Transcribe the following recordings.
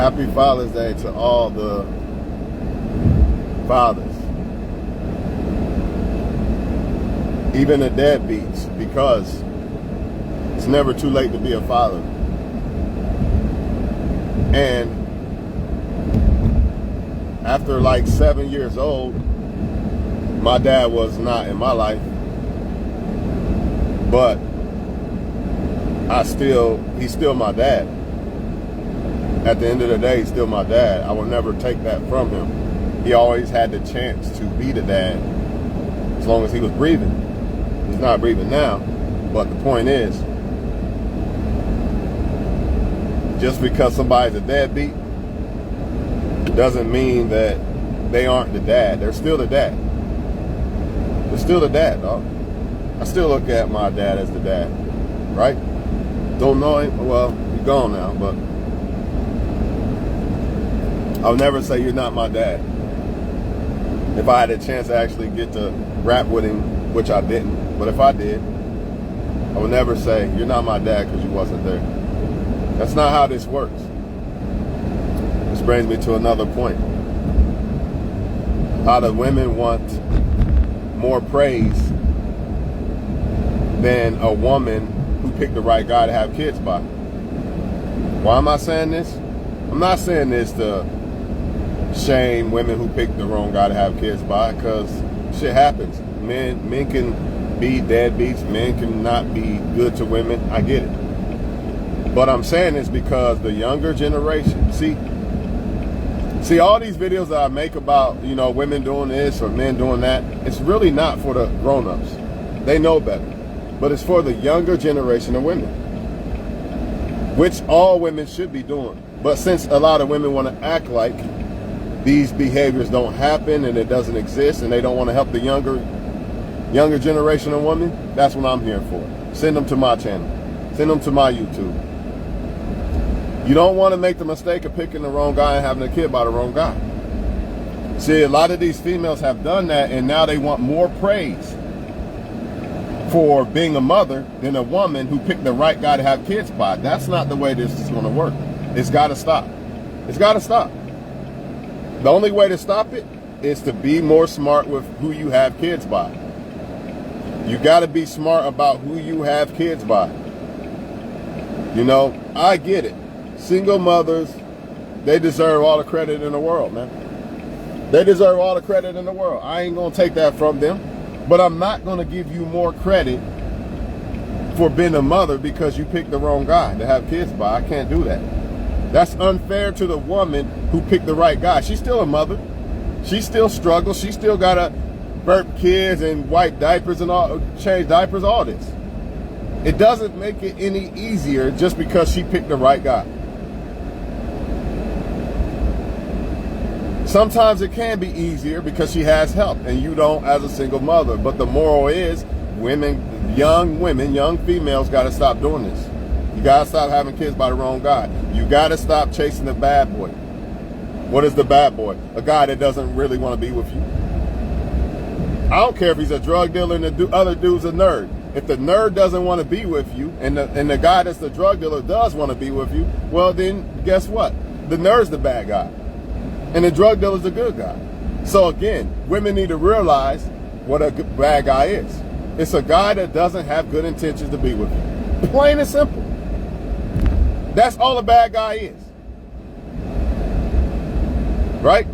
Happy Father's Day to all the fathers. Even the deadbeats, because it's never too late to be a father. And after like 7 years old, my dad was not in my life, but he's still my dad. At the end of the day, he's still my dad. I will never take that from him. He always had the chance to be the dad as long as he was breathing. He's not breathing now, but the point is, just because somebody's a deadbeat doesn't mean that they aren't the dad. They're still the dad. They're still the dad, dog. I still look at my dad as the dad, right? Don't know him, well, he's gone now, but I'll never say you're not my dad. If I had a chance to actually get to rap with him, which I didn't, but if I did, I would never say you're not my dad because you wasn't there. That's not how this works. This brings me to another point. A lot of women want more praise than a woman who picked the right guy to have kids by. Why am I saying this? I'm not saying this to shame women who pick the wrong guy to have kids by, because shit happens. Men can be deadbeats. Men can not be good to women. I get it. But I'm saying this because the younger generation, see all these videos that I make about, women doing this or men doing that, it's really not for the grown-ups. They know better. But it's for the younger generation of women, which all women should be doing. But since a lot of women want to act like these behaviors don't happen and it doesn't exist, and they don't want to help the younger generation of women, that's what I'm here for. Send them to my channel. Send them to my YouTube. You don't want to make the mistake of picking the wrong guy and having a kid by the wrong guy. See, a lot of these females have done that, and now they want more praise for being a mother than a woman who picked the right guy to have kids by. That's not the way this is going to work. It's got to stop. It's got to stop. The only way to stop it is to be more smart with who you have kids by. You got to be smart about who you have kids by. I get it. Single mothers, they deserve all the credit in the world, man. They deserve all the credit in the world. I ain't going to take that from them. But I'm not going to give you more credit for being a mother because you picked the wrong guy to have kids by. I can't do that. That's unfair to the woman who picked the right guy. She's still a mother. She still struggles. She still got to burp kids and wipe diapers and all, change diapers, all this. It doesn't make it any easier just because she picked the right guy. Sometimes it can be easier because she has help and you don't as a single mother. But the moral is young females got to stop doing this. You got to stop having kids by the wrong guy. You got to stop chasing the bad boy. What is the bad boy? A guy that doesn't really want to be with you. I don't care if he's a drug dealer and the other dude's a nerd. If the nerd doesn't want to be with you and the guy that's the drug dealer does want to be with you, well then guess what? The nerd's the bad guy. And the drug dealer's a good guy. So again, women need to realize what a bad guy is. It's a guy that doesn't have good intentions to be with you. Plain and simple. That's all a bad guy is. Right?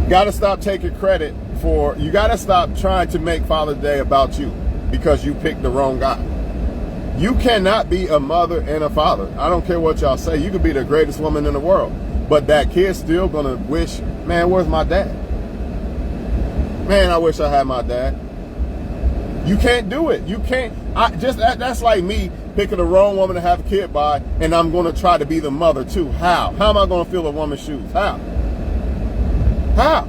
You gotta stop taking credit you gotta stop trying to make Father's Day about you because you picked the wrong guy. You cannot be a mother and a father. I don't care what y'all say. You could be the greatest woman in the world. But that kid's still gonna wish, man, where's my dad? Man, I wish I had my dad. You can't do it. You can't. That's like me picking the wrong woman to have a kid by, and I'm gonna try to be the mother too. How? How am I gonna fill a woman's shoes? How? How?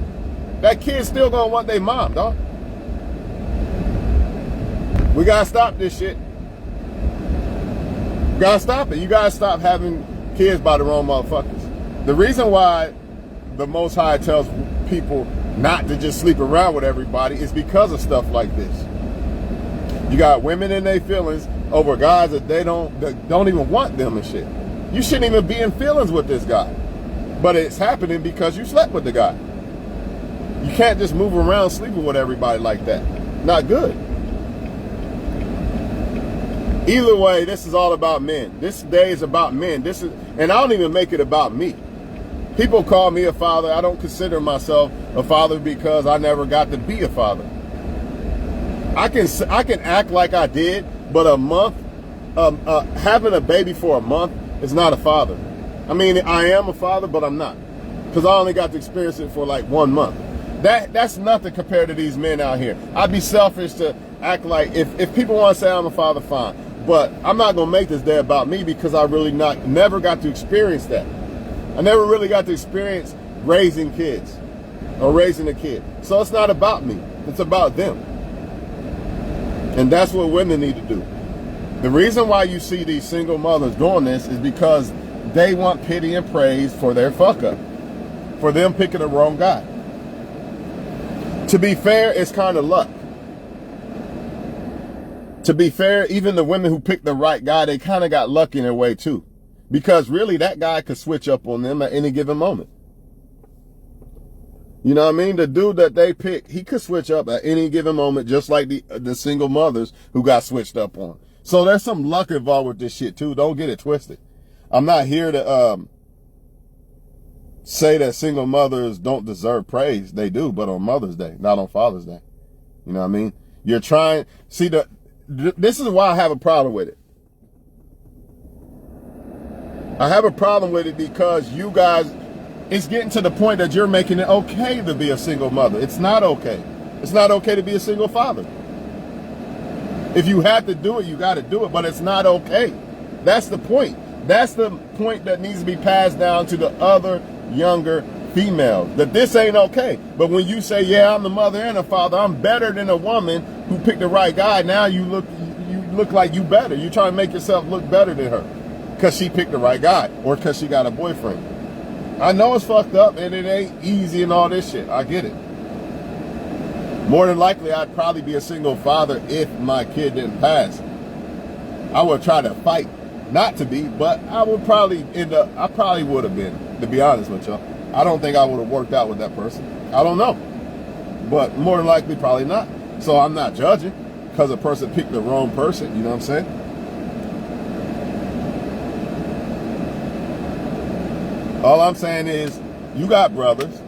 That kid's still gonna want their mom, dog. We gotta stop this shit. You gotta stop it. You gotta stop having kids by the wrong motherfuckers. The reason why the Most High tells people not to just sleep around with everybody is because of stuff like this. You got women in their feelings over guys that don't even want them and shit. You shouldn't even be in feelings with this guy. But it's happening because you slept with the guy. You can't just move around sleeping with everybody like that. Not good. Either way, this is all about men. This day is about men. And I don't even make it about me. People call me a father. I don't consider myself a father because I never got to be a father. I can act like I did, but a month, having a baby for a month is not a father. I mean, I am a father, but I'm not, because I only got to experience it for like 1 month. That's nothing compared to these men out here. I'd be selfish to act like, if people want to say I'm a father, fine. But I'm not going to make this day about me because I really never got to experience that. I never really got to experience raising kids or raising a kid. So it's not about me. It's about them. And that's what women need to do. The reason why you see these single mothers doing this is because they want pity and praise for their fuck up, for them picking the wrong guy. To be fair, it's kind of luck. To be fair, even the women who picked the right guy, they kind of got lucky in their way too. Because really, that guy could switch up on them at any given moment. You know what I mean? The dude that they picked, he could switch up at any given moment, just like the single mothers who got switched up on. So there's some luck involved with this shit too. Don't get it twisted. I'm not here to say that single mothers don't deserve praise. They do, but on Mother's Day, not on Father's Day. You know what I mean? You're trying, see, this is why I have a problem with it. I have a problem with it because you guys, it's getting to the point that you're making it okay to be a single mother. It's not okay. It's not okay to be a single father. If you have to do it, you got to do it, but it's not okay. That's the point. That's the point that needs to be passed down to the other younger females, that this ain't okay. But when you say, yeah, I'm the mother and the father, I'm better than a woman who picked the right guy, now you look like you better. You're trying to make yourself look better than her because she picked the right guy or because she got a boyfriend. I know it's fucked up and it ain't easy and all this shit. I get it. More than likely, I'd probably be a single father if my kid didn't pass. I would try to fight not to be, but I would probably I probably would have been, to be honest with y'all. I don't think I would have worked out with that person. I don't know. But more than likely, probably not. So I'm not judging because a person picked the wrong person. You know what I'm saying? All I'm saying is, you got brothers.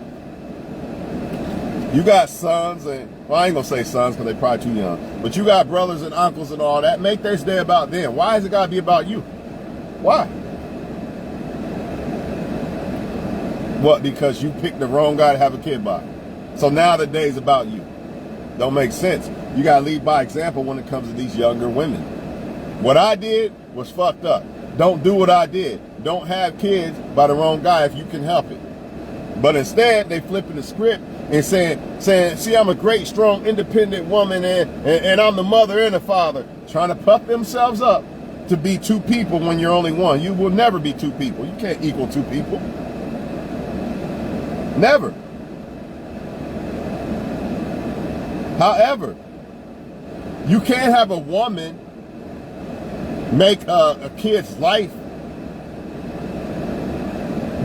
You got sons, and, well, I ain't gonna say sons because they probably too young. But you got brothers and uncles and all that. Make this day about them. Why is it gotta be about you? Why? What? Because you picked the wrong guy to have a kid by. So now the day's about you. Don't make sense. You gotta lead by example when it comes to these younger women. What I did was fucked up. Don't do what I did. Don't have kids by the wrong guy if you can help it. But instead, they flipping the script and saying, see, I'm a great, strong, independent woman, and I'm the mother and the father, trying to puff themselves up to be two people when you're only one. You will never be two people. You can't equal two people. Never. However, you can't have a woman make a kid's life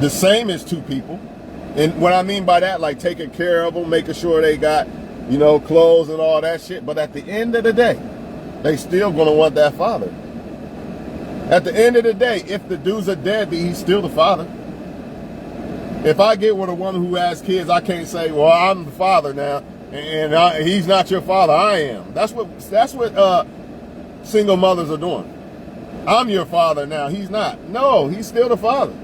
the same as two people. And what I mean by that, like taking care of them, making sure they got, you know, clothes and all that shit. But at the end of the day, they still gonna want that father. At the end of the day, if the dude's a deadbeat, he's still the father. If I get with a woman who has kids, I can't say, well, I'm the father now, and he's not your father, I am. That's what single mothers are doing. I'm your father now, he's not. No, he's still the father.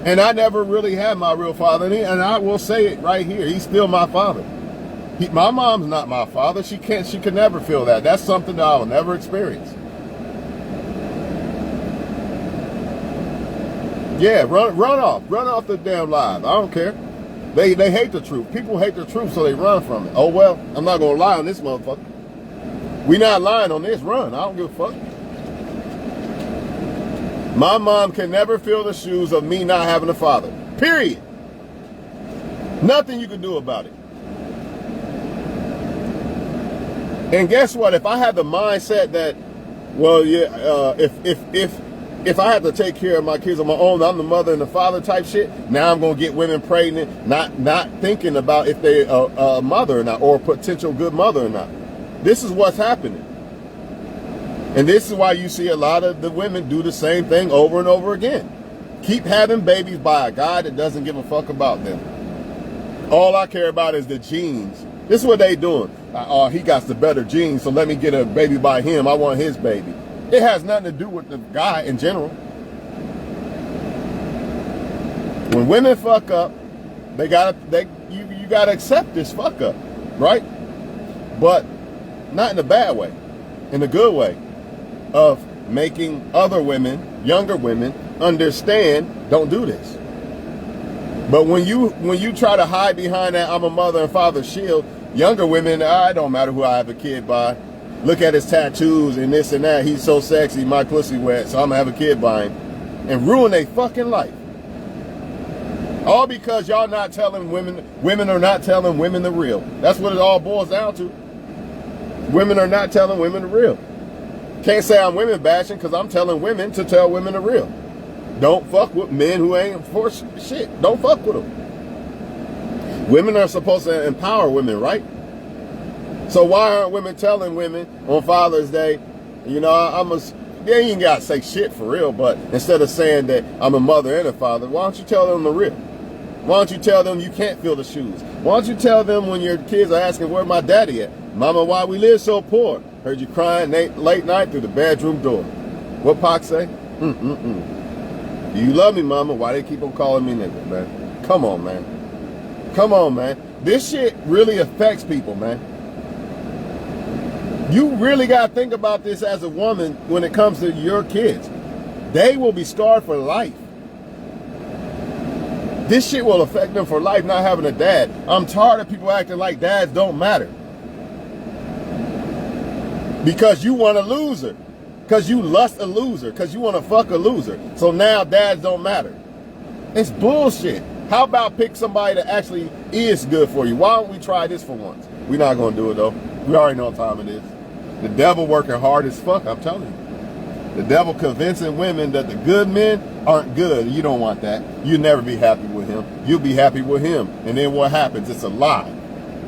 And I never really had my real father, and I will say it right here, he's still my father. My mom's not my father. She could never feel that. That's something that I will never experience. Yeah, run off the damn lies. I don't care. They hate the truth. People hate the truth, so they run from it. Oh well, I'm not gonna lie on this motherfucker. We not lying on this. Run. I don't give a fuck. My mom can never fill the shoes of me not having a father. Period. Nothing you can do about it. And guess what? If I had the mindset that, well, yeah, if if I have to take care of my kids on my own, I'm the mother and the father type shit. Now I'm gonna get women pregnant, not thinking about if they are a mother or not, or a potential good mother or not. This is what's happening, and this is why you see a lot of the women do the same thing over and over again. Keep having babies by a guy that doesn't give a fuck about them. All I care about is the genes. This is what they doing. Oh, he got the better genes, so let me get a baby by him. I want his baby. It has nothing to do with the guy in general. When women fuck up, you gotta accept this fuck up, right? But not in a bad way, in a good way of making other women, younger women, understand, don't do this. But when you try to hide behind that I'm a mother and father shield, younger women, it don't matter who I have a kid by. Look at his tattoos and this and that. He's so sexy, my pussy wet, so I'm gonna have a kid by him. And ruin their fucking life. All because y'all not telling women are not telling women the real. That's what it all boils down to. Women are not telling women the real. Can't say I'm women bashing because I'm telling women to tell women the real. Don't fuck with men who ain't for shit. Don't fuck with them. Women are supposed to empower women, right? So why aren't women telling women on Father's Day, you know, they ain't got to say shit for real, but instead of saying that I'm a mother and a father, why don't you tell them the real? Why don't you tell them you can't fill the shoes? Why don't you tell them when your kids are asking, where my daddy at? Mama, why we live so poor? Heard you crying late night through the bedroom door. What Pac say? Do you love me, mama? Why they keep on calling me nigga, man? Come on, man. Come on, man. This shit really affects people, man. You really got to think about this as a woman when it comes to your kids. They will be scarred for life. This shit will affect them for life, not having a dad. I'm tired of people acting like dads don't matter. Because you want a loser. Because you lust a loser. Because you want to fuck a loser. So now dads don't matter. It's bullshit. How about pick somebody that actually is good for you? Why don't we try this for once? We're not going to do it, though. We already know what time it is. The devil working hard as fuck, I'm telling you. The devil convincing women that the good men aren't good. You don't want that. You'll never be happy with him. You'll be happy with him. And then what happens? It's a lie.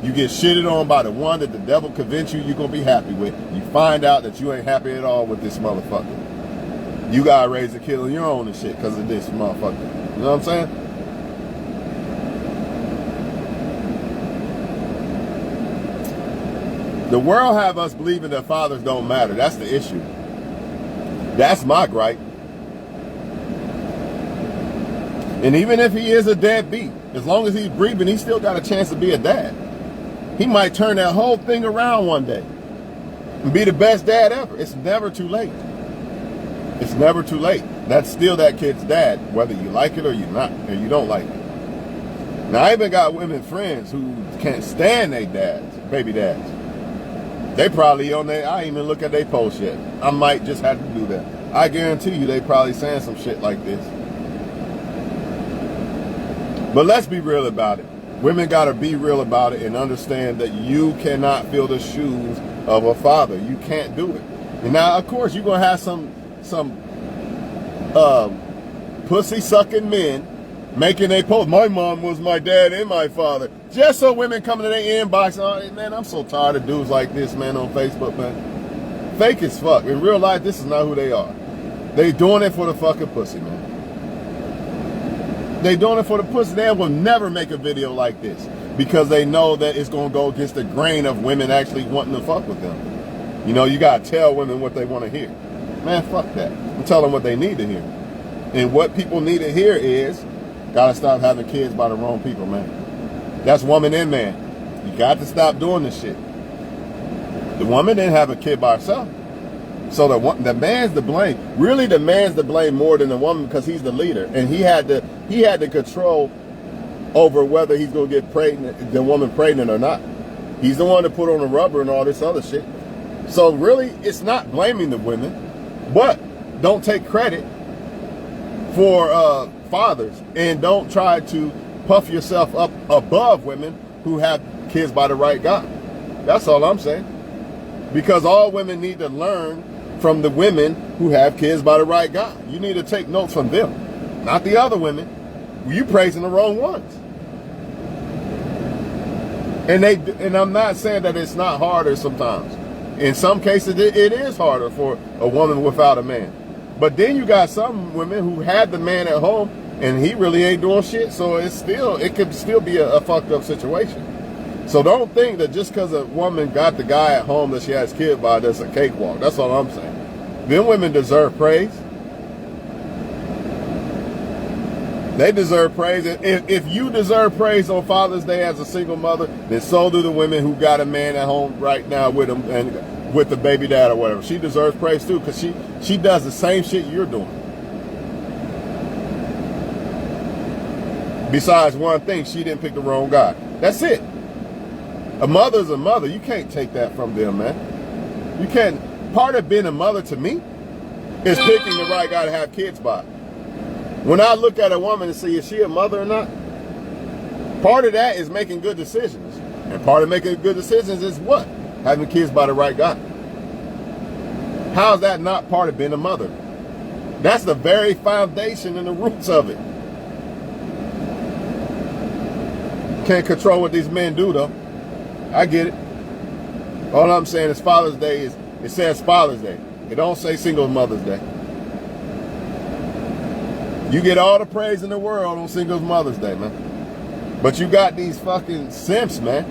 You get shitted on by the one that the devil convinced you you're going to be happy with. You find out that you ain't happy at all with this motherfucker. You got to raise a kid on your own and shit because of this motherfucker. You know what I'm saying? The world have us believing that fathers don't matter. That's the issue. That's my gripe. And even if he is a deadbeat, as long as he's breathing, he still got a chance to be a dad. He might turn that whole thing around one day and be the best dad ever. It's never too late. It's never too late. That's still that kid's dad, whether you like it or you don't like it. Now, I even got women friends who can't stand their dads, baby dads. They probably on there. I ain't even look at their post yet. I might just have to do that. I guarantee you they probably saying some shit like this. But let's be real about it. Women got to be real about it and understand that you cannot fill the shoes of a father. You can't do it. And now, of course, you're going to have some pussy-sucking men making a post. My mom was my dad and my father. Just so women come to their inbox. Oh, man, I'm so tired of dudes like this, man, on Facebook, man. Fake as fuck. In real life, this is not who they are. They doing it for the fucking pussy, man. They doing it for the pussy. They will never make a video like this because they know that it's going to go against the grain of women actually wanting to fuck with them. You know, you got to tell women what they want to hear. Man, fuck that. I'm telling them what they need to hear. And what people need to hear is, got to stop having kids by the wrong people, man. That's woman and man. You got to stop doing this shit. The woman didn't have a kid by herself. So the man's to blame. Really, the man's to blame more than the woman because he's the leader. And he had the control over whether he's going to get pregnant, the woman pregnant or not. He's the one that put on the rubber and all this other shit. So really, it's not blaming the women. But don't take credit for fathers. And don't try to puff yourself up above women who have kids by the right guy. That's all I'm saying. Because all women need to learn from the women who have kids by the right guy. You need to take notes from them, not the other women. You praising the wrong ones. And I'm not saying that it's not harder sometimes. In some cases, it is harder for a woman without a man. But then you got some women who had the man at home and he really ain't doing shit. So it could still be a fucked up situation. So don't think that just because a woman got the guy at home that she has kids by, that's a cakewalk. That's all I'm saying. Them women deserve praise. They deserve praise. If you deserve praise on Father's Day as a single mother, then so do the women who got a man at home right now with them and with the baby dad or whatever. She deserves praise too, because she does the same shit you're doing. Besides one thing, she didn't pick the wrong guy. That's it. A mother's a mother. You can't take that from them, man. You can't. Part of being a mother to me is picking the right guy to have kids by. When I look at a woman and see, is she a mother or not? Part of that is making good decisions. And part of making good decisions is what? Having kids by the right guy. How is that not part of being a mother? That's the very foundation and the roots of it. Can't control what these men do, though. I get it. All I'm saying is Father's Day is, it says Father's Day. It don't say Single Mother's Day. You get all the praise in the world on Single Mother's Day, man. But you got these fucking simps, man.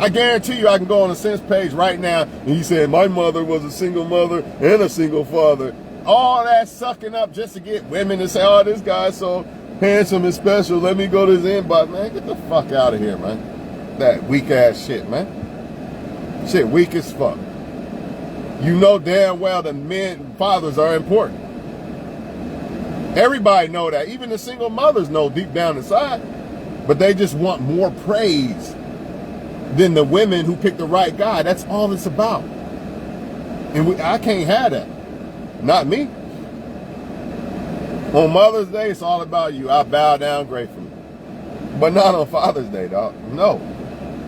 I guarantee you I can go on a simps page right now and he said, my mother was a single mother and a single father. All that sucking up just to get women to say, oh, this guy's so handsome and special. Let me go to his inbox. Man, get the fuck out of here, man. That weak ass shit, man. Shit weak as fuck. You know damn well that men, fathers are important. Everybody know that. Even the single mothers know deep down inside. But they just want more praise than the women who pick the right guy. That's all it's about. And I can't have that. Not me. On Mother's Day, it's all about you. I bow down gratefully. But not on Father's Day, dog. No.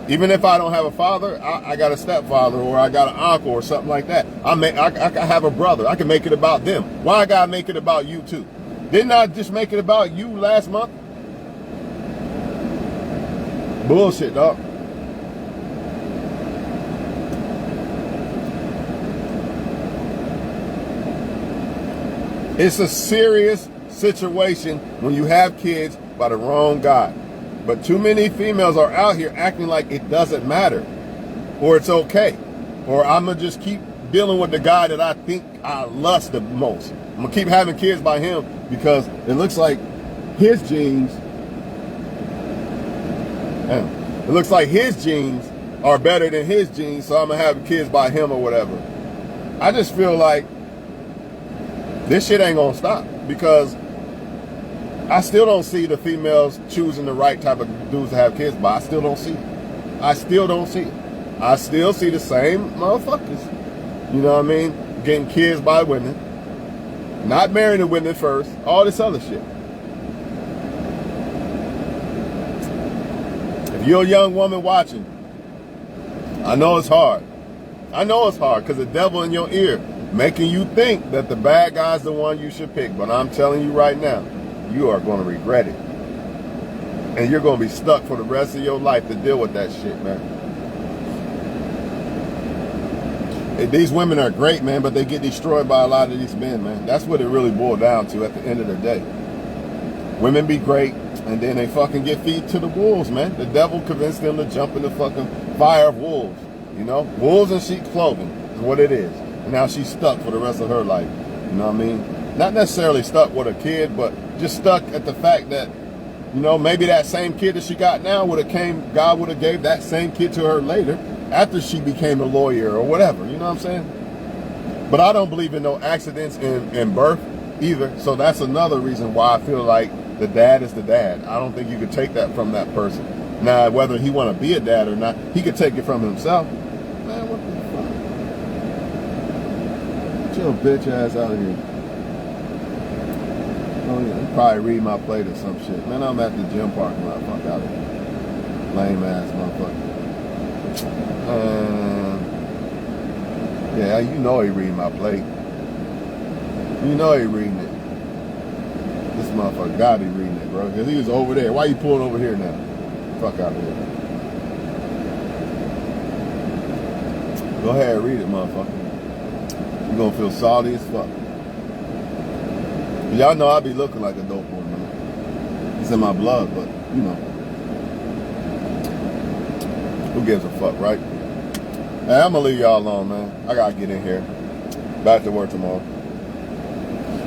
Even if I don't have a father, I got a stepfather or I got an uncle or something like that. I have a brother. I can make it about them. Why I gotta make it about you too? Didn't I just make it about you last month? Bullshit, dog. It's a serious situation when you have kids by the wrong guy. But too many females are out here acting like it doesn't matter or it's okay. Or I'm going to just keep dealing with the guy that I think I lust the most. I'm going to keep having kids by him because it looks like his genes, are better than his genes, so I'm going to have kids by him or whatever. I just feel like this shit ain't going to stop because I still don't see the females choosing the right type of dudes to have kids by. I still don't see it. I still don't see it. I still see the same motherfuckers, you know what I mean, getting kids by women, not marrying the women first, all this other shit. If you're a young woman watching, I know it's hard. I know it's hard because the devil in your ear making you think that the bad guy's the one you should pick. But I'm telling you right now, you are going to regret it. And you're going to be stuck for the rest of your life to deal with that shit, man. These women are great, man, but they get destroyed by a lot of these men, man. That's what it really boiled down to at the end of the day. Women be great, and then they fucking get feed to the wolves, man. The devil convinced them to jump in the fucking fire of wolves, you know? Wolves in sheep's clothing is what it is. And now she's stuck for the rest of her life, you know what I mean? Not necessarily stuck with a kid, but just stuck at the fact that, you know, maybe that same kid that she got now God would have gave that same kid to her later after she became a lawyer or whatever, you know what I'm saying? But I don't believe in no accidents in birth either, so that's another reason why I feel like the dad is the dad. I don't think you could take that from that person. Now, whether he want to be a dad or not, he could take it from himself. Man, what the fuck? Get your bitch ass out of here. Oh, yeah, you probably read my plate or some shit. Man, I'm at the gym parking lot. Fuck out of here. Lame ass motherfucker. Yeah, you know he read my plate. You know he reading it. This motherfucker gotta be reading it, bro. Because he was over there. Why you pulling over here now? Fuck out of here. Go ahead and read it, motherfucker. You're gonna feel salty as fuck. Y'all know I be looking like a dope boy, man. It's in my blood, but, you know. Who gives a fuck, right? Hey, I'm gonna leave y'all alone, man. I gotta get in here. Back to work tomorrow.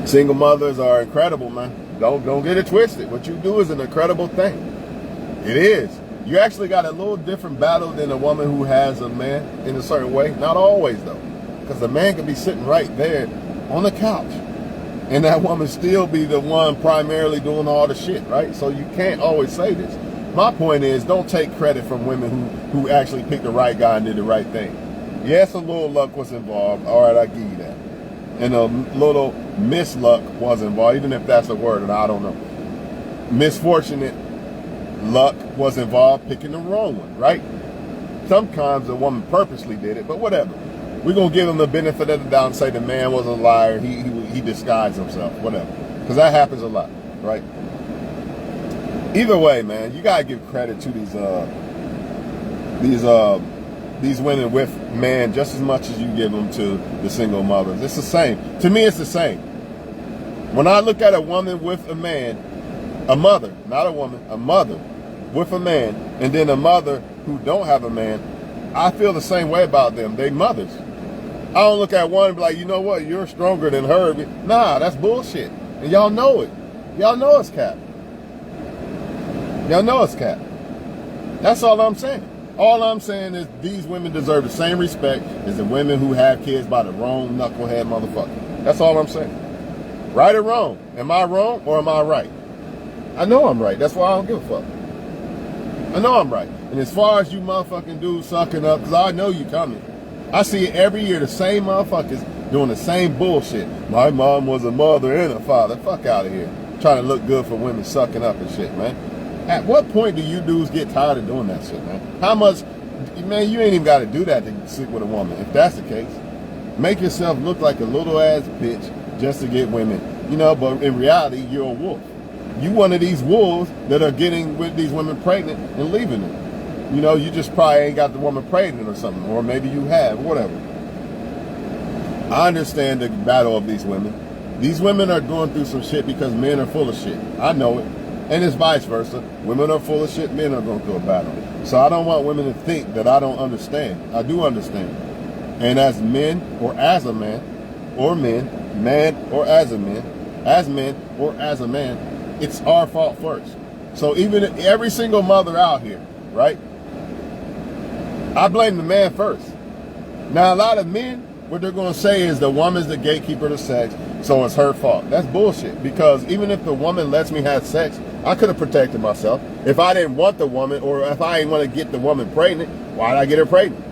Single mothers are incredible, man. Don't get it twisted. What you do is an incredible thing. It is. You actually got a little different battle than a woman who has a man in a certain way. Not always, though. Because the man can be sitting right there on the couch. And that woman still be the one primarily doing all the shit, right? So you can't always say this. My point is, don't take credit from women who actually picked the right guy and did the right thing. Yes, a little luck was involved. All right, I give you that. And a little misluck was involved, even if that's a word, and I don't know. Misfortunate luck was involved picking the wrong one, right? Sometimes a woman purposely did it, but whatever. We're going to give him the benefit of the doubt and say the man was a liar. He disguised himself, whatever. Because that happens a lot, right? Either way, man, you got to give credit to these women with men just as much as you give them to the single mothers. It's the same. To me, it's the same. When I look at a woman with a man, a mother, not a woman, a mother with a man, and then a mother who don't have a man, I feel the same way about them. They mothers. I don't look at one and be like, you know what, you're stronger than her. Nah, that's bullshit. And y'all know it. Y'all know it's cap. Y'all know it's cap. That's all I'm saying. All I'm saying is these women deserve the same respect as the women who have kids by the wrong knucklehead motherfucker. That's all I'm saying. Right or wrong? Am I wrong or am I right? I know I'm right. That's why I don't give a fuck. I know I'm right. And as far as you motherfucking dudes sucking up, because I know you coming. I see it every year, the same motherfuckers doing the same bullshit. My mom was a mother and a father. Fuck out of here. Trying to look good for women sucking up and shit, man. At what point do you dudes get tired of doing that shit, man? How much, man, you ain't even got to do that to sleep with a woman. If that's the case, make yourself look like a little ass bitch just to get women. You know, but in reality, you're a wolf. You one of these wolves that are getting with these women pregnant and leaving them. You know, you just probably ain't got the woman pregnant or something, or maybe you have, whatever. I understand the battle of these women. These women are going through some shit because men are full of shit. I know it. And it's vice versa. Women are full of shit, men are going through a battle. So I don't want women to think that I don't understand. I do understand. And as men, or as a man, or men, man or as a man, as men or as a man, it's our fault first. So even every single mother out here, right? I blame the man first. Now, a lot of men, what they're going to say is the woman's the gatekeeper to sex, so it's her fault. That's bullshit, because even if the woman lets me have sex, I could have protected myself. If I didn't want the woman, or if I didn't want to get the woman pregnant, why did I get her pregnant?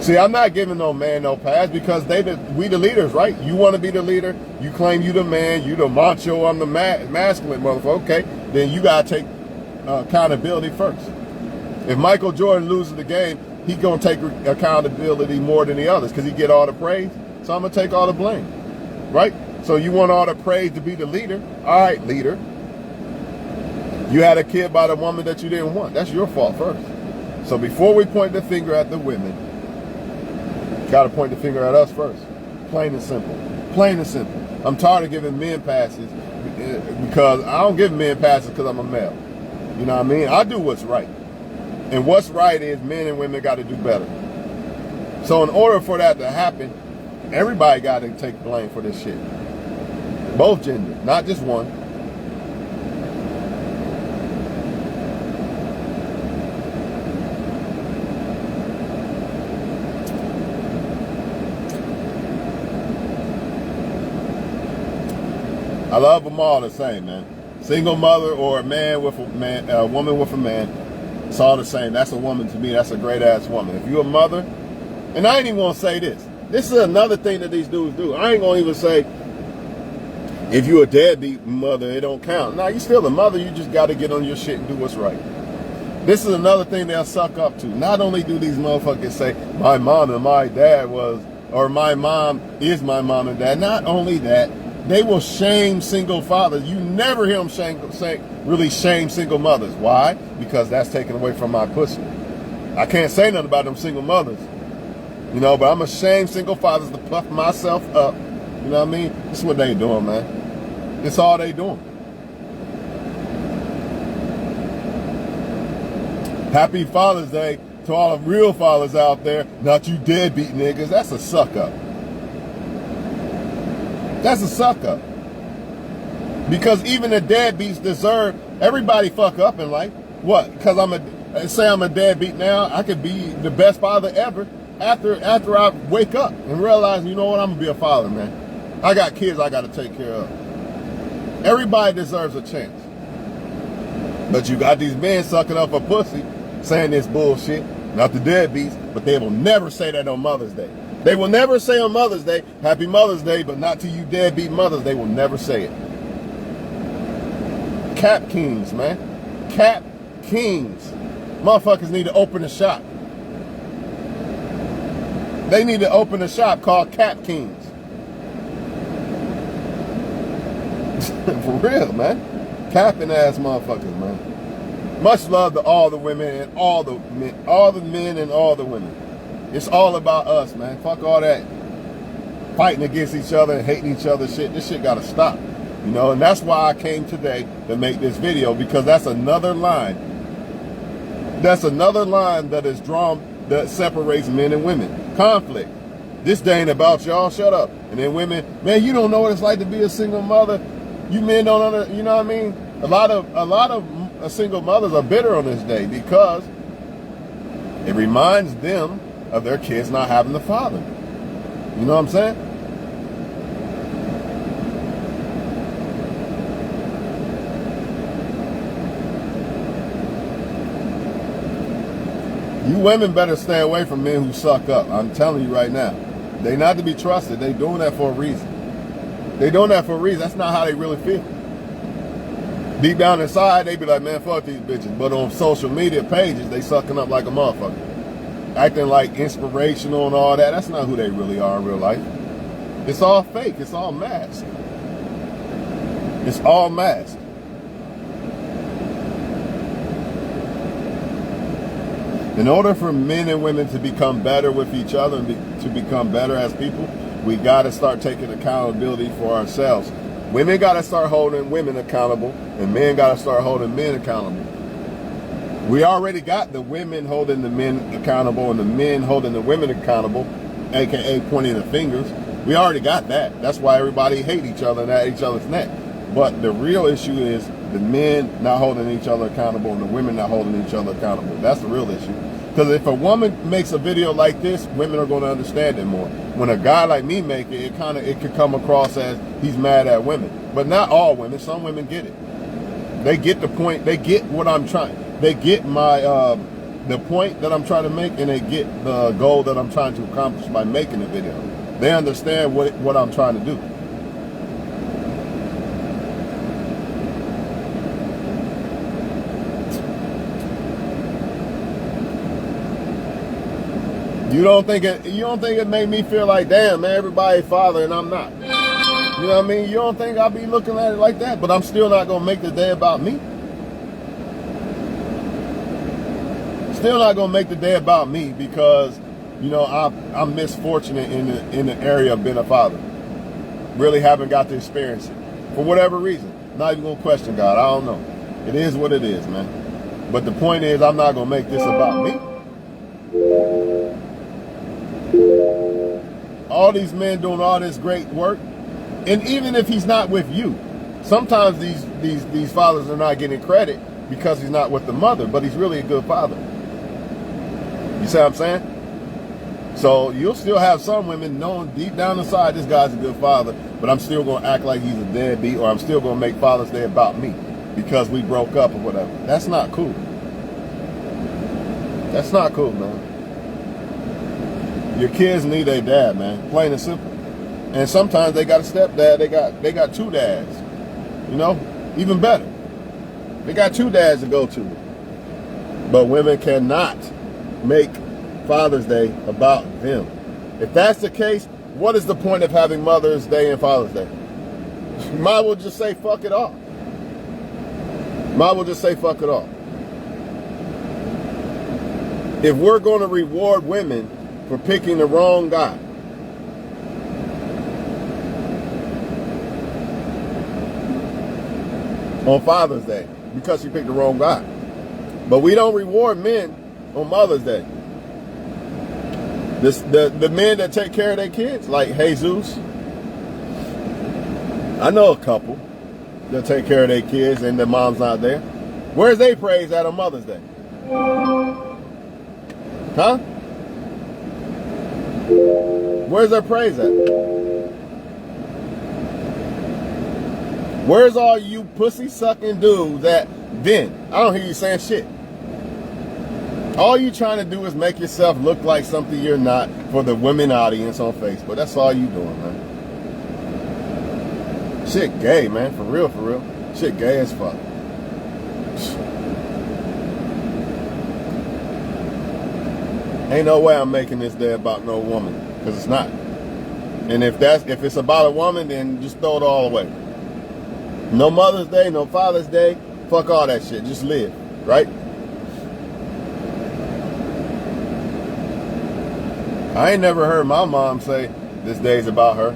See, I'm not giving no man no pass, because we the leaders, right? You want to be the leader, you claim you the man, you the macho, I'm the masculine motherfucker. Okay, then you got to take accountability first. If Michael Jordan loses the game, he's going to take accountability more than the others because he get all the praise. So I'm going to take all the blame, right? So you want all the praise to be the leader. All right, leader. You had a kid by the woman that you didn't want. That's your fault first. So before we point the finger at the women, got to point the finger at us first. Plain and simple. Plain and simple. I'm tired of giving men passes because I don't give men passes because I'm a male. You know what I mean? I do what's right. And what's right is men and women got to do better. So in order for that to happen, everybody got to take blame for this shit. Both genders, not just one. I love them all the same, man. Single mother or a man with a woman with a man. It's all the same. That's a woman to me. That's a great ass woman. If you're a mother, and I ain't even gonna say this. This is another thing that these dudes do. I ain't gonna even say if you're a deadbeat mother, it don't count. Nah, you still a mother. You just got to get on your shit and do what's right. This is another thing they'll suck up to. Not only do these motherfuckers say my mom and my dad was or my mom is my mom and dad. Not only that, they will shame single fathers. You never hear them really shame single mothers. Why? Because that's taken away from my pussy. I can't say nothing about them single mothers. You know, but I'm going to shame single fathers to puff myself up. You know what I mean? This is what they doing, man. It's all they doing. Happy Father's Day to all the real fathers out there. Not you deadbeat niggas. That's a suck up. That's a suck up. Because even the deadbeats deserve, everybody fuck up in life. What? Because say I'm a deadbeat now, I could be the best father ever after I wake up and realize, you know what, I'm going to be a father, man. I got kids I got to take care of. Everybody deserves a chance. But you got these men sucking up a pussy saying this bullshit. Not the deadbeats, but they will never say that on Mother's Day. They will never say on Mother's Day, Happy Mother's Day, but not to you deadbeat mothers. They will never say it. Cap kings, man. Cap kings. Motherfuckers need to open a shop. They need to open a shop called Cap Kings. For real, man. Capping ass motherfuckers, man. Much love to all the women and all the men and all the women. It's all about us, man. Fuck all that fighting against each other and hating each other shit. This shit gotta stop. You know, and that's why I came today to make this video, because that's another line. That's another line that is drawn, that separates men and women. Conflict. This day ain't about y'all. Shut up. And then women, man, you don't know what it's like to be a single mother. You men don't you know what I mean? A lot of single mothers are bitter on this day because it reminds them of their kids not having the father. You know what I'm saying? You women better stay away from men who suck up. I'm telling you right now. They not to be trusted. They doing that for a reason. They doing that for a reason. That's not how they really feel. Deep down inside, they be like, man, fuck these bitches. But on social media pages, they sucking up like a motherfucker. Acting like inspirational and all that. That's not who they really are in real life. It's all fake. It's all masked. It's all masked. In order for men and women to become better with each other and to become better as people, we got to start taking accountability for ourselves. Women got to start holding women accountable, and men got to start holding men accountable. We already got the women holding the men accountable and the men holding the women accountable, aka pointing the fingers. We already got that. That's why everybody hate each other and at each other's neck. But the real issue is the men not holding each other accountable and the women not holding each other accountable. That's the real issue. Because if a woman makes a video like this, women are going to understand it more. When a guy like me make it, it could come across as he's mad at women. But not all women. Some women get it. They get the point. They get what I'm trying. They get my the point that I'm trying to make, and they get the goal that I'm trying to accomplish by making the video. They understand what I'm trying to do. You don't think it made me feel like, damn, man, everybody's father and I'm not. You know what I mean? You don't think I'll be looking at it like that, but I'm still not gonna make the day about me. Still not gonna make the day about me because, you know, I'm misfortunate in the area of being a father. Really haven't got to experience it for whatever reason. Not even gonna question God. I don't know. It is what it is, man. But the point is, I'm not gonna make this about me. All these men doing all this great work, and even if he's not with you, sometimes these fathers are not getting credit because he's not with the mother, but he's really a good father. You see what I'm saying? So you'll still have some women knowing deep down inside this guy's a good father, but I'm still going to act like he's a deadbeat, or I'm still going to make Father's Day about me because we broke up or whatever. That's not cool. That's not cool, man. Your kids need a dad, man. Plain and simple. And sometimes they got a stepdad. They got two dads. You know, even better. They got two dads to go to. But women cannot make Father's Day about them. If that's the case, what is the point of having Mother's Day and Father's Day? Might as well just say fuck it off. Might as well just say fuck it off. If we're going to reward women for picking the wrong guy, on Father's Day, because she picked the wrong guy, but we don't reward men on Mother's Day. The men that take care of their kids, like Jesus. I know a couple that take care of their kids and their mom's not there. Where's they praise at on Mother's Day? Huh? Where's their praise at? Where's all you pussy sucking dudes at then? I don't hear you saying shit. All you trying to do is make yourself look like something you're not for the women audience on Facebook. That's all you doing, man. Shit gay, man. For real, for real. Shit gay as fuck. Ain't no way I'm making this day about no woman, because it's not. And if it's about a woman, then just throw it all away. No Mother's Day, no Father's Day. Fuck all that shit. Just live, right? I ain't never heard my mom say this day's about her.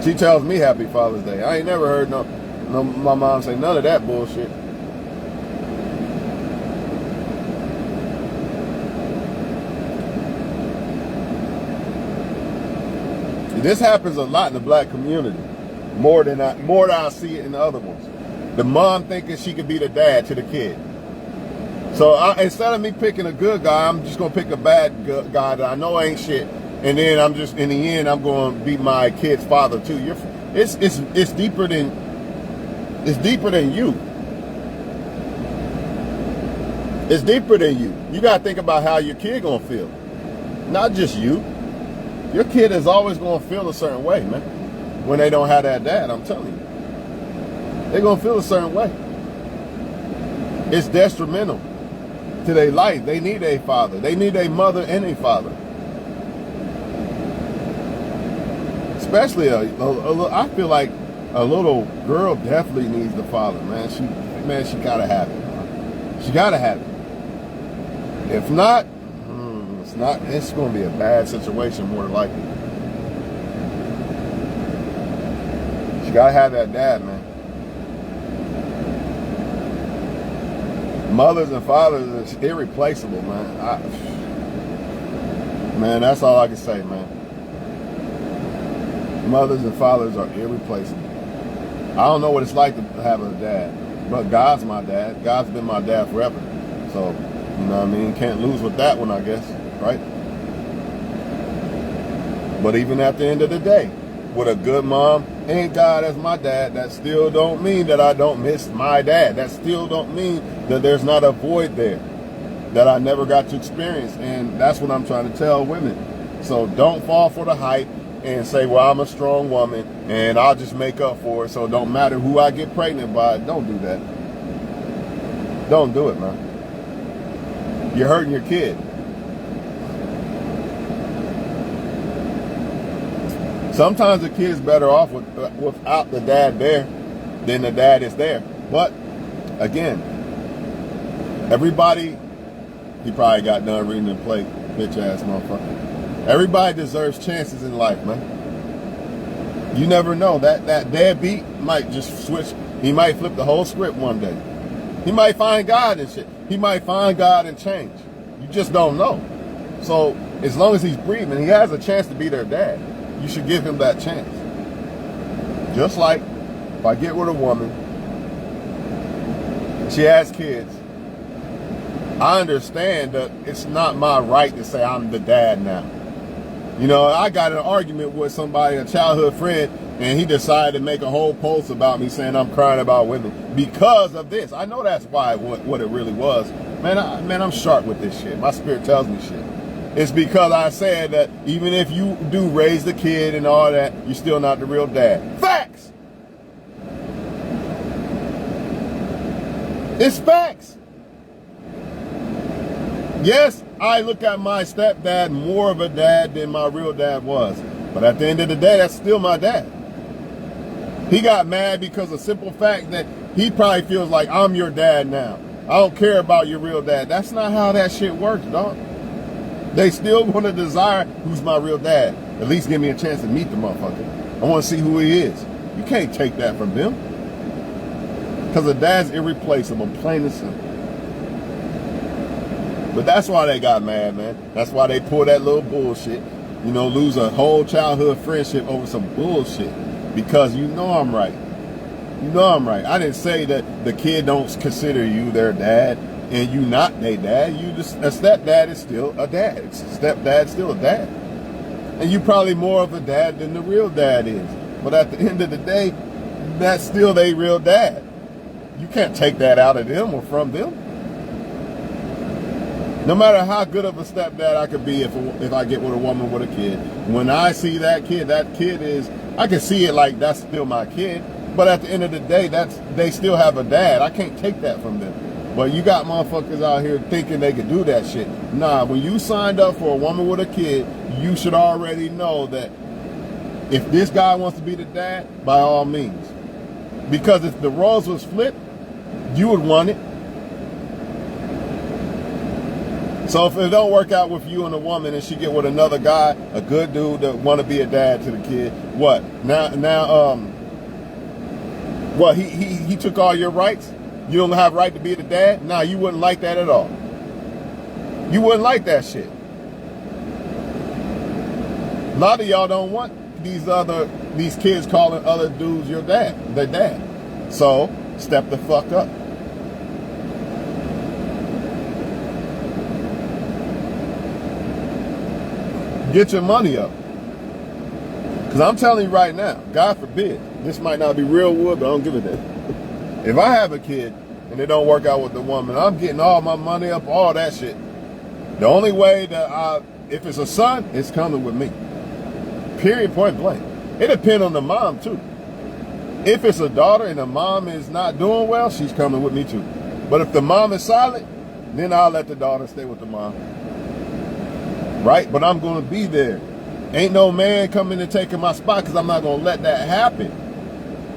She tells me Happy Father's Day. I ain't never heard my mom say none of that bullshit. This happens a lot in the black community, more than I see it in the other ones. The mom thinking she could be the dad to the kid. So instead of me picking a good guy, I'm just gonna pick a bad guy that I know ain't shit, and then I'm just in the end I'm gonna be my kid's father too. It's deeper than you. It's deeper than you. You gotta think about how your kid gonna feel, not just you. Your kid is always gonna feel a certain way, man. When they don't have that dad, I'm telling you, they're gonna feel a certain way. It's detrimental to their life. They need a father. They need a mother and a father. Especially I feel like a little girl definitely needs the father, man. She gotta have it. Man. She gotta have it. If not, it's gonna be a bad situation more than likely. She gotta have that dad, man. Mothers and fathers is irreplaceable, man. Man, that's all I can say, man. Mothers and fathers are irreplaceable. I don't know what it's like to have a dad, but God's my dad. God's been my dad forever. So, you know what I mean? Can't lose with that one, I guess, right? But even at the end of the day, with a good mom and God as my dad, that still don't mean that I don't miss my dad. That still don't mean that there's not a void there that I never got to experience. And that's what I'm trying to tell women. So don't fall for the hype and say, well, I'm a strong woman and I'll just make up for it. So it don't matter who I get pregnant by. Don't do that. Don't do it, man. You're hurting your kid. Sometimes the kid's better off without the dad there than the dad is there. But, again, everybody, he probably got done reading the plate, bitch-ass motherfucker. Everybody deserves chances in life, man. You never know. That deadbeat might just switch. He might flip the whole script one day. He might find God and shit. He might find God and change. You just don't know. So, as long as he's breathing, he has a chance to be their dad. You should give him that chance. Just like if I get with a woman, she has kids, I understand that it's not my right to say I'm the dad now. You know, I got in an argument with somebody, a childhood friend, and he decided to make a whole post about me saying I'm crying about women because of this. I know that's why what it really was. Man, I'm sharp with this shit. My spirit tells me shit. It's because I said that even if you do raise the kid and all that, you're still not the real dad. Facts! It's facts. Yes, I look at my stepdad more of a dad than my real dad was. But at the end of the day, that's still my dad. He got mad because of the simple fact that he probably feels like I'm your dad now. I don't care about your real dad. That's not how that shit works, dog. They still want to desire who's my real dad. At least give me a chance to meet the motherfucker. I want to see who he is. You can't take that from them. Because a dad's irreplaceable, plain and simple. But that's why they got mad, man. That's why they pull that little bullshit. You know, lose a whole childhood friendship over some bullshit. Because you know I'm right. You know I'm right. I didn't say that the kid don't consider you their dad and you not their dad. You just, a stepdad is still a dad. Stepdad's still a dad. And you probably more of a dad than the real dad is. But at the end of the day, that's still their real dad. You can't take that out of them or from them. No matter how good of a stepdad I could be if I get with a woman with a kid, when I see that kid is, I can see it like that's still my kid. But at the end of the day, they still have a dad. I can't take that from them. But you got motherfuckers out here thinking they could do that shit. Nah, when you signed up for a woman with a kid, you should already know that if this guy wants to be the dad, by all means. Because if the roles was flipped, you would want it. So if it don't work out with you and a woman and she get with another guy, a good dude that want to be a dad to the kid, what? What, he took all your rights? You don't have right to be the dad? Nah, you wouldn't like that at all. You wouldn't like that shit. A lot of y'all don't want these kids calling other dudes your dad, their dad. So step the fuck up. Get your money up. Because I'm telling you right now, God forbid, this might not be real wood, but I don't give a damn. If I have a kid and it don't work out with the woman, I'm getting all my money up, all that shit. The only way that if it's a son, it's coming with me. Period, point blank. It depends on the mom too. If it's a daughter and the mom is not doing well, she's coming with me too. But if the mom is silent, then I'll let the daughter stay with the mom. Right? But I'm going to be there. Ain't no man coming and taking my spot because I'm not going to let that happen.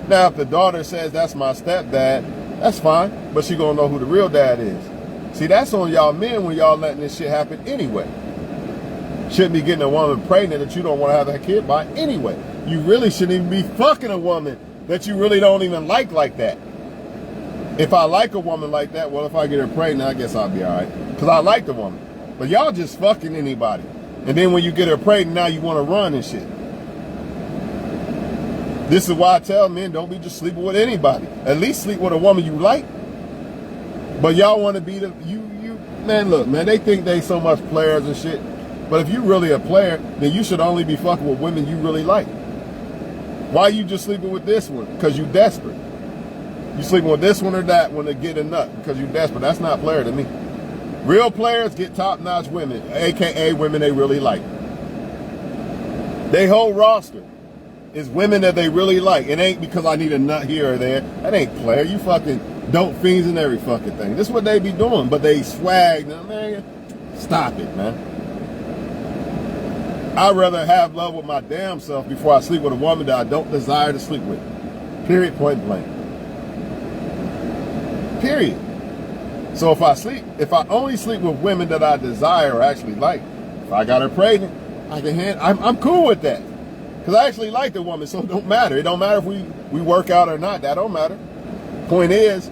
Now, if the daughter says that's my stepdad, that's fine. But she going to know who the real dad is. See, that's on y'all men when y'all letting this shit happen anyway. Shouldn't be getting a woman pregnant that you don't want to have that kid by anyway. You really shouldn't even be fucking a woman that you really don't even like that. If I like a woman like that, well, if I get her pregnant, I guess I'll be all right. Because I like the woman. But y'all just fucking anybody. And then when you get her pregnant, now you want to run and shit. This is why I tell men, don't be just sleeping with anybody. At least sleep with a woman you like. But y'all want to be man, look, man, they think they so much players and shit. But if you really a player, then you should only be fucking with women you really like. Why you just sleeping with this one? Because you desperate. You sleeping with this one or that one to get a nut because you desperate. That's not player to me. Real players get top-notch women, a.k.a. women they really like. They whole roster is women that they really like. It ain't because I need a nut here or there. That ain't player. You fucking dope fiends and every fucking thing. This is what they be doing, but they swag. Man, stop it, man. I'd rather have love with my damn self before I sleep with a woman that I don't desire to sleep with. Period, point blank. Period. So if I only sleep with women that I desire or actually like, if I got her pregnant, I'm cool with that. Because I actually like the woman, so it don't matter. It don't matter if we work out or not. That don't matter. Point is,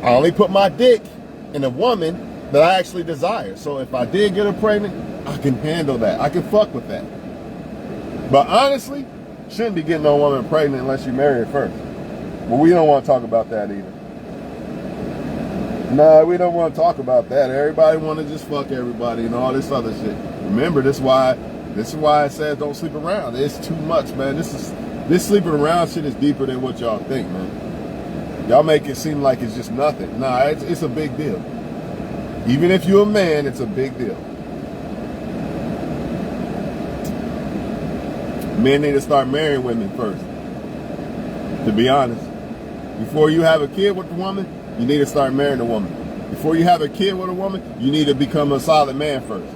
I only put my dick in a woman that I actually desire. So if I did get her pregnant, I can handle that. I can fuck with that. But honestly, shouldn't be getting no woman pregnant unless you marry her first. But we don't want to talk about that either. Nah, we don't want to talk about that. Everybody want to just fuck everybody and all this other shit. Remember, this is why it says don't sleep around. It's too much, man. This sleeping around shit is deeper than what y'all think, man. Y'all make it seem like it's just nothing. Nah, it's a big deal. Even if you're a man, it's a big deal. Men need to start marrying women first. To be honest. Before you have a kid with the woman, you need to start marrying a woman. Before you have a kid with a woman, you need to become a solid man first.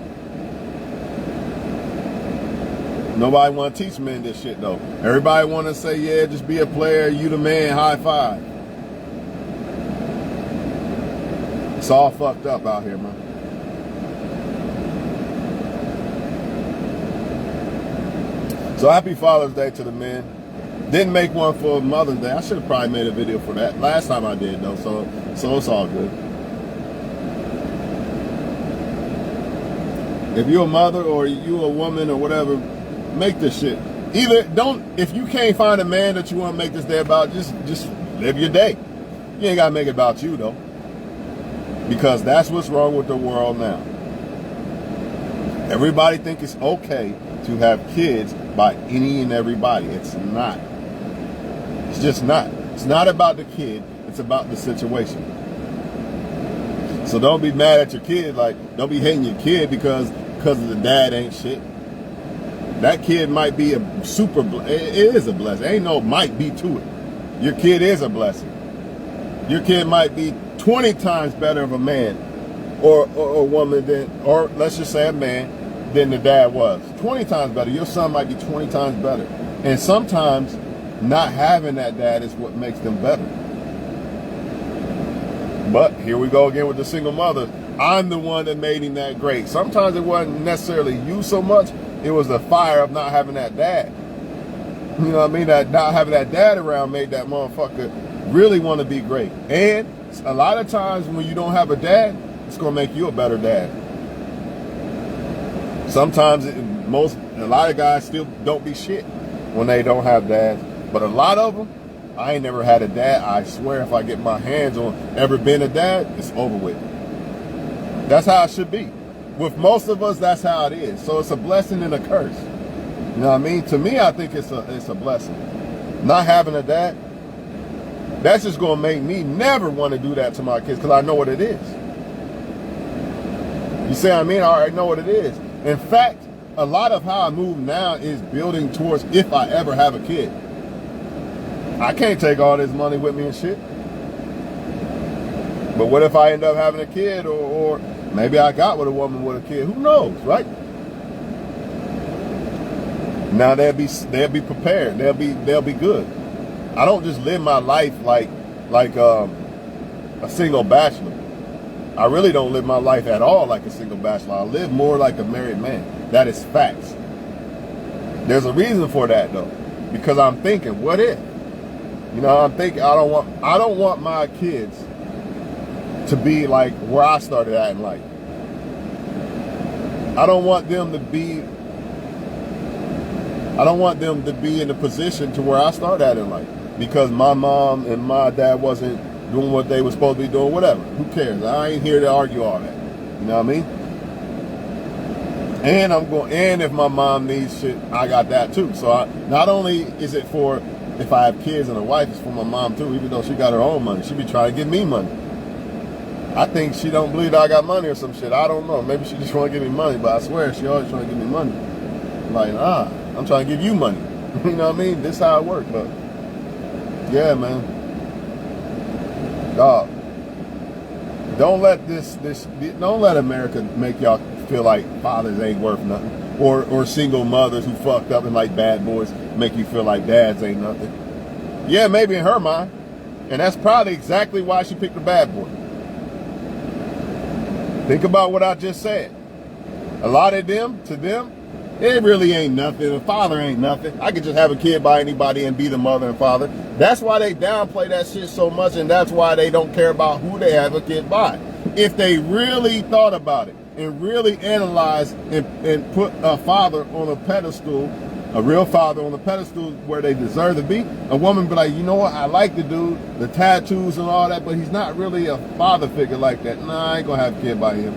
Nobody want to teach men this shit though. Everybody want to say, yeah, just be a player, you the man, high five. It's all fucked up out here, man. So happy Father's Day to the men. Didn't make one for Mother's Day. I should have probably made a video for that. Last time I did though, so it's all good. If you're a mother or you a woman or whatever, make this shit. Either don't, if you can't find a man that you want to make this day about, just live your day. You ain't got to make it about you though. Because that's what's wrong with the world now. Everybody think it's okay to have kids by any and everybody. It's not. It's just not. It's not about the kid. It's about the situation. So don't be mad at your kid. Like, don't be hating your kid because of the dad ain't shit. That kid might be a super, it is a blessing. Ain't no might be to it. Your kid is a blessing. Your kid might be 20 times better of a man or a woman than, or let's just say a man, than the dad was. 20 times better. Your son might be 20 times better. And sometimes not having that dad is what makes them better. But here we go again with the single mother. I'm the one that made him that great. Sometimes it wasn't necessarily you so much. It was the fire of not having that dad. You know what I mean? That not having that dad around made that motherfucker really want to be great. And a lot of times when you don't have a dad, it's going to make you a better dad. Sometimes a lot of guys still don't be shit when they don't have dads. But a lot of them, I ain't never had a dad. I swear if I get my hands on ever been a dad, it's over with. That's how it should be. With most of us, that's how it is. So it's a blessing and a curse. You know what I mean? To me, I think it's a blessing. Not having a dad, that's just going to make me never want to do that to my kids because I know what it is. You see what I mean? I already know what it is. In fact, a lot of how I move now is building towards if I ever have a kid. I can't take all this money with me and shit. But what if I end up having a kid or maybe I got with a woman with a kid? Who knows, right? Now they'll be prepared. They'll be good. I don't just live my life like a single bachelor. I really don't live my life at all like a single bachelor. I live more like a married man. That is facts. There's a reason for that though, because I'm thinking, what if? You know, I'm thinking I don't want my kids to be like where I started at in life. I don't want them to be in the position to where I started at in life because my mom and my dad wasn't doing what they were supposed to be doing, whatever. Who cares? I ain't here to argue all that. You know what I mean? And if my mom needs shit, I got that too. So not only is it for if I have kids and a wife, it's for my mom too, even though she got her own money. She be trying to give me money. I think she don't believe that I got money or some shit. I don't know. Maybe she just want to give me money, but I swear she always trying to give me money. I'm like, nah, I'm trying to give you money. You know what I mean? This is how it works, but yeah, man. Dog. Don't let don't let America make y'all feel like fathers ain't worth nothing. Or single mothers who fucked up and like bad boys make you feel like dads ain't nothing. Yeah, maybe in her mind. And that's probably exactly why she picked a bad boy. Think about what I just said. A lot of them, to them, it really ain't nothing. A father ain't nothing. I could just have a kid by anybody and be the mother and father. That's why they downplay that shit so much, and that's why they don't care about who they have a kid by. If they really thought about it and really analyzed and put a father on a pedestal, a real father on a pedestal where they deserve to be, a woman be like, you know what, I like the dude, the tattoos and all that, but he's not really a father figure like that. Nah, I ain't gonna have a kid by him.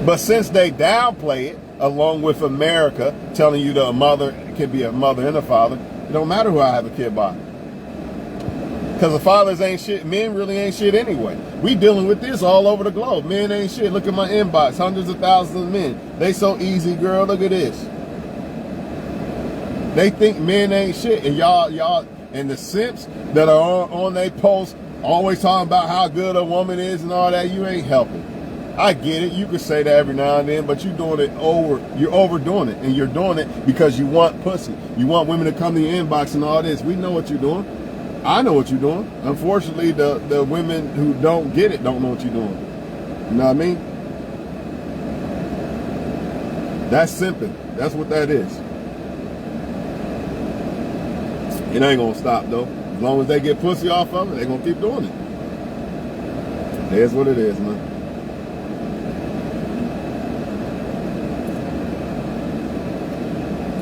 But since they downplay it, along with America telling you that a mother can be a mother and a father, it don't matter who I have a kid by. Because the fathers ain't shit. Men really ain't shit anyway. We dealing with this all over the globe. Men ain't shit. Look at my inbox. Hundreds of thousands of men. They so easy, girl. Look at this. They think men ain't shit. And y'all, and the simps that are on their posts always talking about how good a woman is and all that. You ain't helping. I get it. You can say that every now and then, but you're doing it you're overdoing it, and you're doing it because you want pussy. You want women to come to your inbox and all this. We know what you're doing. I know what you're doing. Unfortunately, the women who don't get it don't know what you're doing. You know what I mean? That's simping. That's what that is. It ain't gonna stop though. As long as they get pussy off of it, they're gonna keep doing it. It is what it is, man.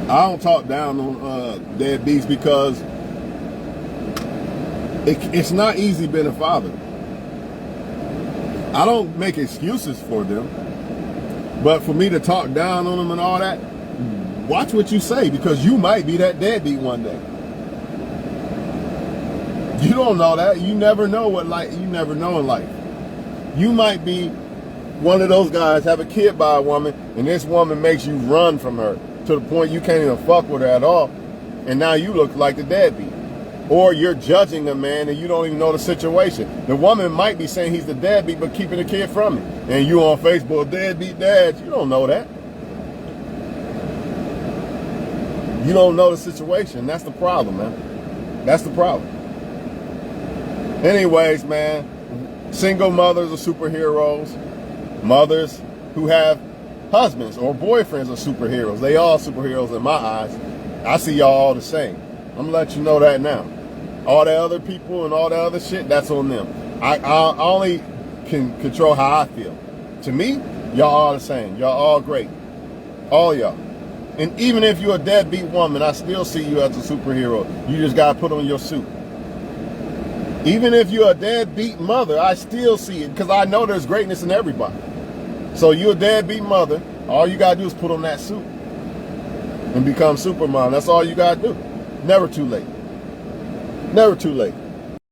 I don't talk down on deadbeats because it's not easy being a father. I don't make excuses for them, but for me to talk down on them and all that, watch what you say, because you might be that deadbeat one day. You don't know that. You never know you never know in life. You might be one of those guys, have a kid by a woman, and this woman makes you run from her to the point you can't even fuck with her at all, and now you look like the deadbeat. Or you're judging a man and you don't even know the situation. The woman might be saying he's the deadbeat but keeping the kid from him. And you on Facebook, deadbeat dads. You don't know that. You don't know the situation. That's the problem, man. That's the problem. Anyways, man, single mothers are superheroes. Mothers who have husbands or boyfriends are superheroes. They all superheroes in my eyes. I see y'all all the same. I'm gonna let you know that now. All the other people and all the other shit, that's on them. I only can control how I feel. To me, y'all all the same. Y'all all great. All y'all. And even if you're a deadbeat woman, I still see you as a superhero. You just gotta put on your suit. Even if you're a deadbeat mother, I still see it, because I know there's greatness in everybody. So you're a deadbeat mother, all you gotta do is put on that suit and become Superman. That's all you gotta do. Never too late. Never too late.